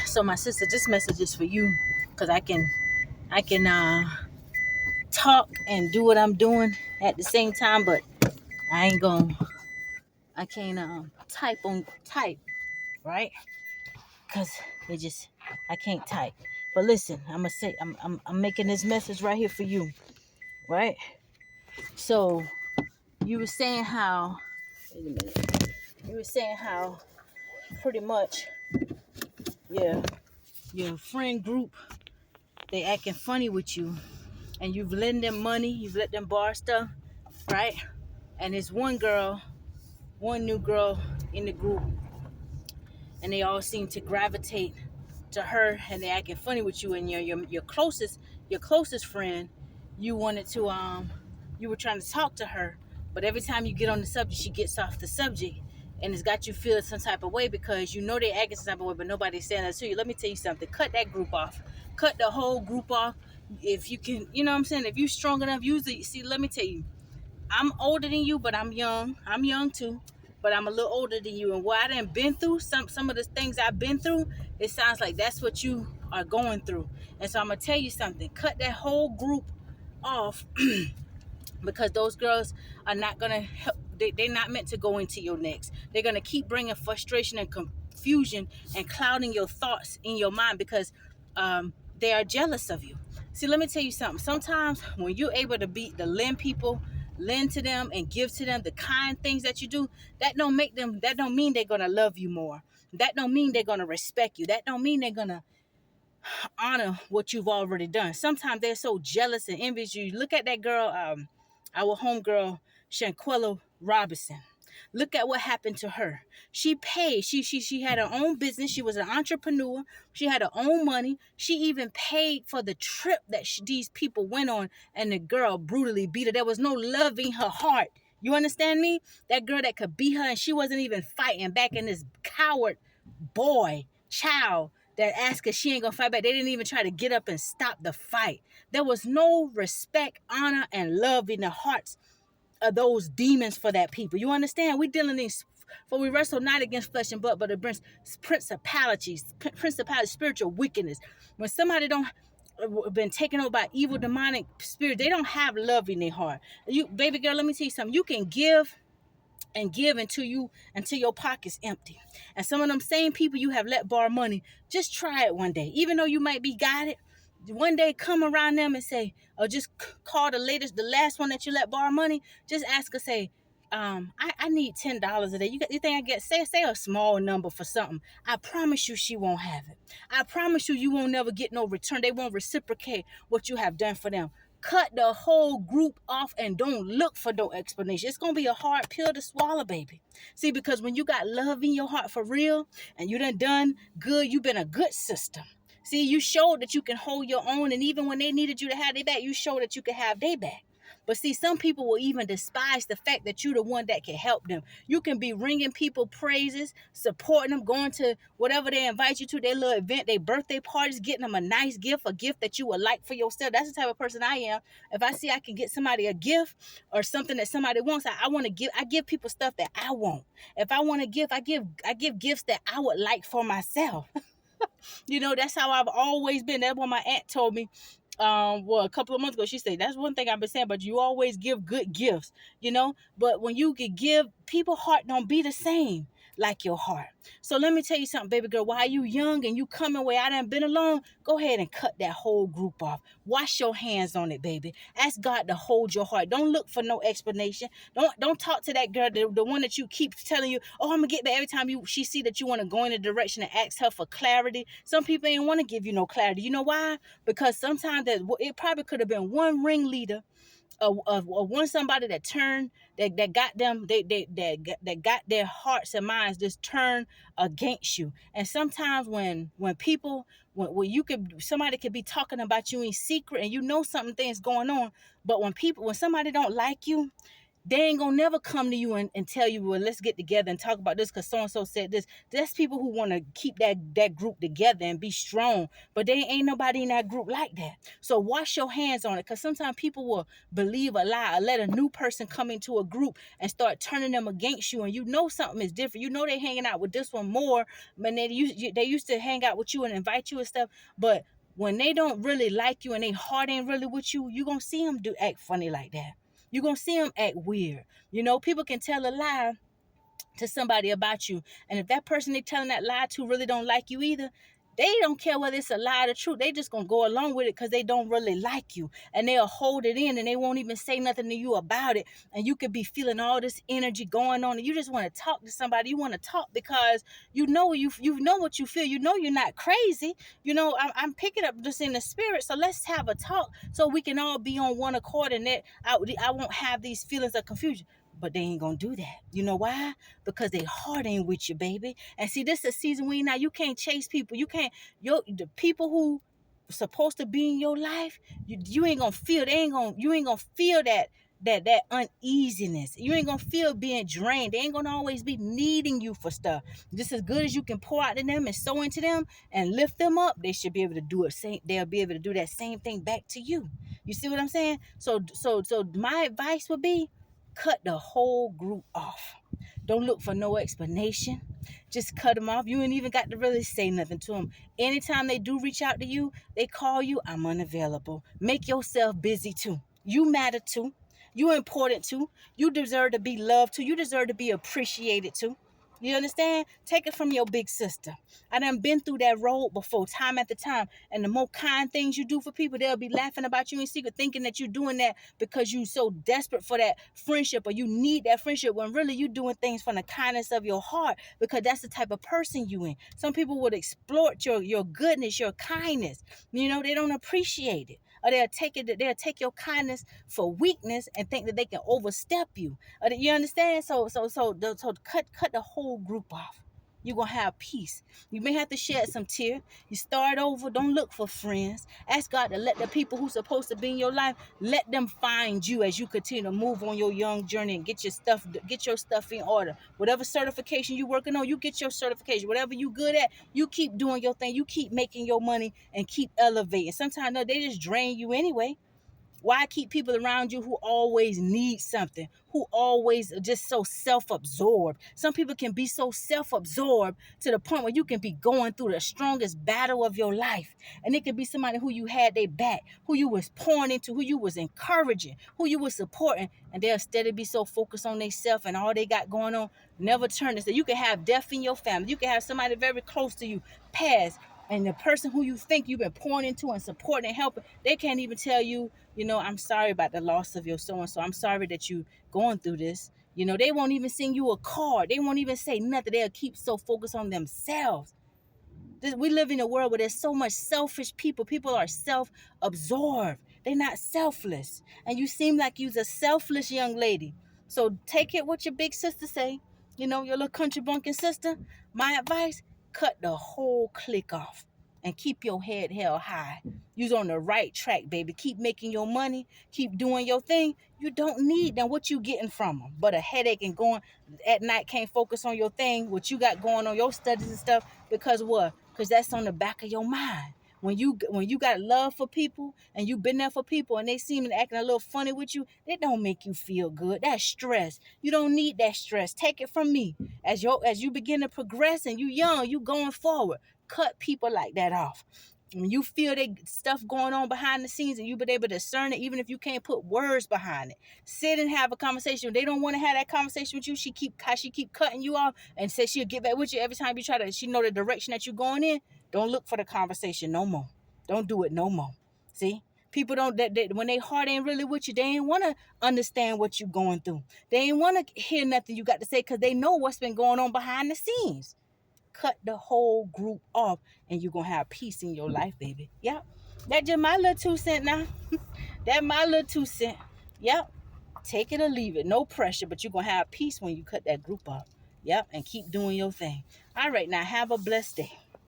So my sister, this message is for you, because I can talk and do what I'm doing at the same time, but I ain't gonna I can't type, right? Because it just I can't type. But listen, I'm making this message right here for you, right? So you were saying how wait a minute. You were saying how pretty much your friend group, they acting funny with you, and you've lent them money, you've let them borrow stuff, right? And there's one new girl in the group, and they all seem to gravitate to her, and they acting funny with you. And your closest friend, you wanted to you were trying to talk to her, but every time you get on the subject, she gets off the subject, and it's got you feeling some type of way, because you know they acting some type of way, but nobody's saying that to you. Let me tell you something: cut that group off, cut the whole group off. If you can, you know what I'm saying, if you're strong enough, use it. See, let me tell you, I'm older than you, but I'm young. I'm young too, but I'm a little older than you. And what I done been through, some of the things I've been through, it sounds like that's what you are going through. And so I'm gonna tell you something: cut that whole group off, because those girls are not gonna help. They're not meant to go into your next. They're gonna keep bringing frustration and confusion and clouding your thoughts in your mind, because they are jealous of you. See, let me tell you something. Sometimes when you're able to lend to them and give to them the kind things that you do, that don't mean they're gonna love you more. That don't mean they're gonna respect you. That don't mean they're gonna honor what you've already done. Sometimes they're so jealous and envious you. Look at that girl, our homegirl, Shanquella Robinson. Look at what happened to her. She paid. She had her own business. She was an entrepreneur. She had her own money. She even paid for the trip that these people went on, and the girl brutally beat her. There was no love in her heart. You understand me? That girl that could beat her, and she wasn't even fighting back, in this coward child that asked her, she ain't gonna fight back. They didn't even try to get up and stop the fight. There was no respect, honor, and love in the hearts of those demons for that people. You understand? We dealing these, for we wrestle not against flesh and blood, but against principalities, spiritual wickedness. When somebody don't been taken over by evil demonic spirit, they don't have love in their heart. You, baby girl, let me tell you something. You can give and give until your pocket's empty. And some of them same people you have let borrow money, just try it one day. Even though you might be guided, one day come around them and say, or just call the last one that you let borrow money. Just ask her, say, I need $10 a day. You think I get, say a small number for something. I promise you she won't have it. I promise you won't never get no return. They won't reciprocate what you have done for them. Cut the whole group off and don't look for no explanation. It's going to be a hard pill to swallow, baby. See, because when you got love in your heart for real, and you done good, you've been a good sister. See, you showed that you can hold your own, and even when they needed you to have their back, you showed that you could have their back. But see, some people will even despise the fact that you're the one that can help them. You can be ringing people praises, supporting them, going to whatever they invite you to, their little event, their birthday parties, getting them a nice gift, a gift that you would like for yourself. That's the type of person I am. If I see I can get somebody a gift or something that somebody wants, I want to give. I give people stuff that I want. If I want to give, I give gifts that I would like for myself. That's how I've always been. That's what my aunt told me. A couple of months ago, she said, that's one thing I've been saying, but you always give good gifts, but when you could give, people's heart don't be the same like your heart. So let me tell you something, baby girl, while you young and you coming where I done been alone, go ahead and cut that whole group off. Wash your hands on it, baby. Ask God to hold your heart. Don't look for no explanation. Don't talk to that girl, the one that you keep telling you, oh, I'm gonna get back. Every time she see that you want to go in a direction and ask her for clarity. Some people ain't want to give you no clarity. You know why? Because sometimes it probably could have been one ringleader of one somebody that turned that got them that got their hearts and minds just turned against you. And sometimes when people when somebody could be talking about you in secret, and something things going on, but when somebody don't like you, They ain't gonna never come to you and tell you, well, let's get together and talk about this because so-and-so said this. That's people who want to keep that group together and be strong, but they ain't nobody in that group like that. So wash your hands on it, because sometimes people will believe a lie or let a new person come into a group and start turning them against you, and you know something is different. You know they hanging out with this one more, but they used to hang out with you and invite you and stuff, but when they don't really like you and they heart ain't really with you, you gonna see them act funny like that. You're going to see them act weird. You know, people can tell a lie to somebody about you. And if that person they telling that lie to really don't like you either, they don't care whether it's a lie or the truth. They just going to go along with it because they don't really like you. And they'll hold it in and they won't even say nothing to you about it. And you could be feeling all this energy going on and you just want to talk to somebody. You want to talk because you know what you feel. You know you're not crazy. You know, I'm picking up this in the spirit. So let's have a talk so we can all be on one accord and that I won't have these feelings of confusion. But they ain't gonna do that. You know why? Because they heart ain't with you, baby. And see, this is a season where now you can't chase people. You can't, the people who supposed to be in your life, you ain't gonna feel, you ain't gonna feel that uneasiness. You ain't gonna feel being drained. They ain't gonna always be needing you for stuff. Just as good as you can pour out to them and sow into them and lift them up, they should be able to do it. They'll be able to do that same thing back to you. You see what I'm saying? So my advice would be, cut the whole group off. Don't look for no explanation. Just cut them off. You ain't even got to really say nothing to them. Anytime they do reach out to you, they call you, I'm unavailable. Make yourself busy too. You matter too. You important too. You deserve to be loved too. You deserve to be appreciated too. You understand? Take it from your big sister. I done been through that road before, time after time. And the more kind things you do for people, they'll be laughing about you in secret, thinking that you're doing that because you so desperate for that friendship or you need that friendship, when really you doing things from the kindness of your heart because that's the type of person you in. Some people would exploit your goodness, your kindness. You know, they don't appreciate it. Or they'll take your kindness for weakness and think that they can overstep you. You understand? So cut the whole group off. You're going to have peace. You may have to shed some tears. You start over. Don't look for friends. Ask God to let the people who's supposed to be in your life, let them find you as you continue to move on your young journey and get your stuff in order. Whatever certification you're working on, you get your certification. Whatever you good at, you keep doing your thing. You keep making your money and keep elevating. Sometimes no, they just drain you anyway. Why keep people around you who always need something, who always are just so self-absorbed? Some people can be so self-absorbed to the point where you can be going through the strongest battle of your life. And it could be somebody who you had their back, who you was pouring into, who you was encouraging, who you was supporting, and they'll steadily be so focused on themselves and all they got going on, never turn this. You can have death in your family. You can have somebody very close to you pass, and the person who you think you've been pouring into and supporting and helping, they can't even tell you, I'm sorry about the loss of your so-and-so. I'm sorry that you going through this. They won't even send you a card. They won't even say nothing. They'll keep so focused on themselves. We live in a world where there's so much selfish people. People are self-absorbed. They're not selfless. And you seem like you're a selfless young lady. So take it what your big sister say. Your little country bumpkin sister. My advice, cut the whole clique off and keep your head held high. You're on the right track, baby. Keep making your money. Keep doing your thing. You don't need them. What you getting from them? But a headache and going at night, can't focus on your thing, what you got going on, your studies and stuff. Because what? Because that's on the back of your mind. When you got love for people and you've been there for people and they seem to acting a little funny with you, it don't make you feel good. That's stress. You don't need that stress. Take it from me. As you begin to progress and you young, you going forward, cut people like that off. When you feel that stuff going on behind the scenes and you've been able to discern it, even if you can't put words behind it, sit and have a conversation. If they don't want to have that conversation with you, she keep cutting you off and say she'll get back with you every time you try to, she know the direction that you're going in. Don't look for the conversation no more. Don't do it no more. See? People don't, when they heart ain't really with you, they ain't want to understand what you're going through. They ain't want to hear nothing you got to say because they know what's been going on behind the scenes. Cut the whole group off and you're going to have peace in your life, baby. Yep. That's just my little 2 cents now. That's my little 2 cents. Yep. Take it or leave it. No pressure, but you're going to have peace when you cut that group off. Yep. And keep doing your thing. All right. Now have a blessed day.